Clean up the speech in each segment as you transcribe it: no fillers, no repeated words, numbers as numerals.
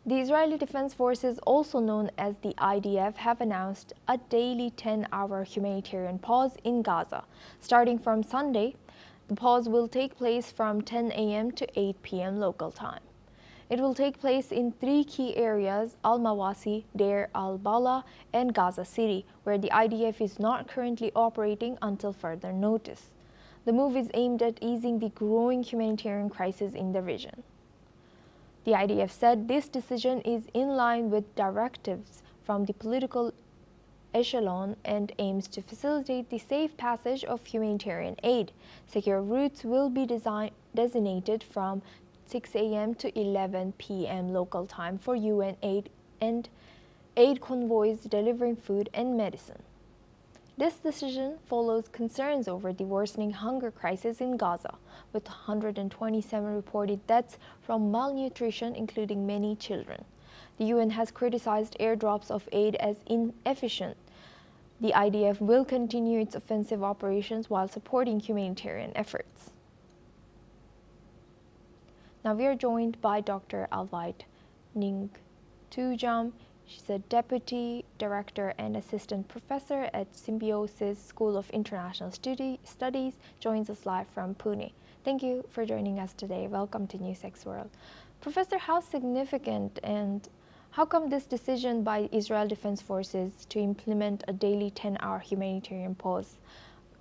The Israeli Defense Forces, also known as the IDF, have announced a daily 10-hour humanitarian pause in Gaza. Starting from Sunday, the pause will take place from 10 a.m. to 8 p.m. local time. It will take place in three key areas: al-Mawasi, Deir al-Balah, and Gaza City, where the IDF is not currently operating until further notice. The move is aimed at easing the growing humanitarian crisis in the region. The IDF said this decision is in line with directives from the political echelon and aims to facilitate the safe passage of humanitarian aid. Secure routes will be designated from 6 a.m. to 11 p.m. local time for UN aid and aid convoys delivering food and medicine. This decision follows concerns over the worsening hunger crisis in Gaza, with 127 reported deaths from malnutrition, including many children. The UN has criticized airdrops of aid as inefficient. The IDF will continue its offensive operations while supporting humanitarian efforts. Now we are joined by Dr. Alvite Ningtujam. She's a Deputy Director and Assistant Professor at Symbiosis School of International Studies, joins us live from Pune. Thank you for joining us today. Welcome to NewsX World. Professor, how significant and how come this decision by Israel Defense Forces to implement a daily 10-hour humanitarian pause,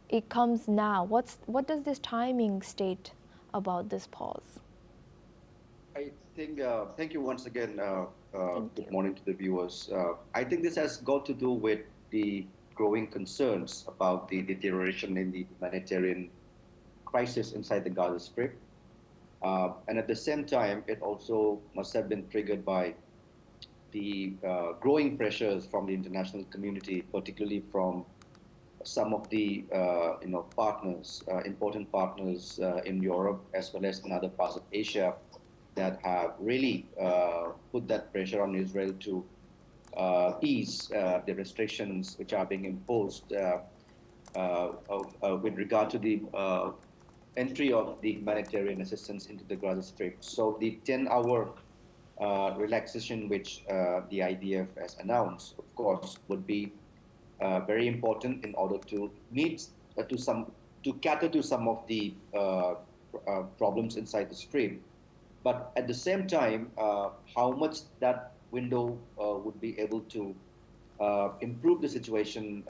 it comes now? What does this timing state about this pause? I think, thank you once again. Good morning to the viewers. I think this has got to do with the growing concerns about the deterioration in the humanitarian crisis inside the Gaza Strip. And at the same time, it also must have been triggered by the growing pressures from the international community, particularly from some of the partners, important partners in Europe as well as in other parts of Asia, that have really put that pressure on Israel to ease the restrictions which are being imposed with regard to the entry of the humanitarian assistance into the Gaza Strip. So the 10-hour relaxation which the IDF has announced, of course, would be very important in order to meet to cater to some of the problems inside the Strip. But at the same time, how much that window would be able to improve the situation,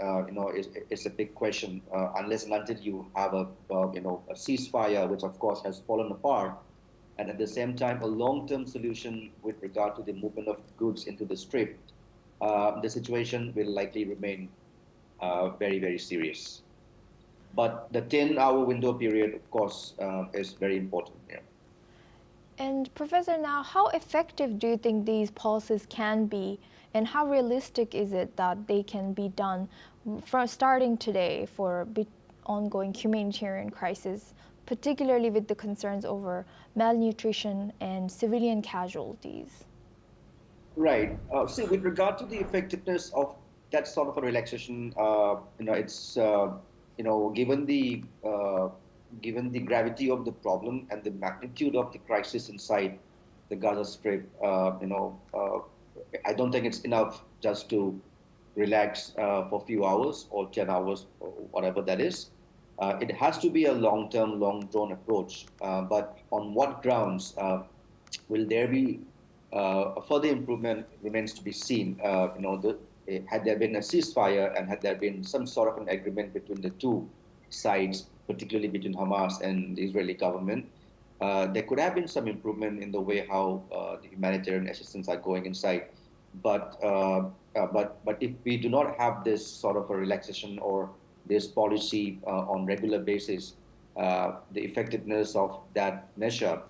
is a big question. Unless and until you have a ceasefire, which of course has fallen apart, and at the same time a long-term solution with regard to the movement of goods into the Strip, the situation will likely remain very, very serious. But the 10-hour window period, of course, is very important here. And Professor, now how effective do you think these pauses can be, and how realistic is it that they can be done from starting today for ongoing humanitarian crisis, particularly with the concerns over malnutrition and civilian casualties? Right. See, with regard to the effectiveness of that sort of a relaxation, it's given the gravity of the problem and the magnitude of the crisis inside the Gaza Strip, I don't think it's enough just to relax for a few hours or 10 hours or whatever that is. It has to be a long-term, long-drawn approach. But on what grounds will there be a further improvement remains to be seen. Had there been a ceasefire and had there been some sort of an agreement between the two sides, particularly between Hamas and the Israeli government, there could have been some improvement in the way how the humanitarian assistance are going inside. But if we do not have this sort of a relaxation or this policy on regular basis, the effectiveness of that measure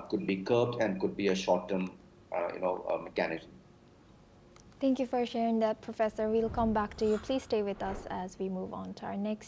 could be curbed and could be a short-term, mechanism. Thank you for sharing that, Professor. We'll come back to you. Please stay with us as we move on to our next news.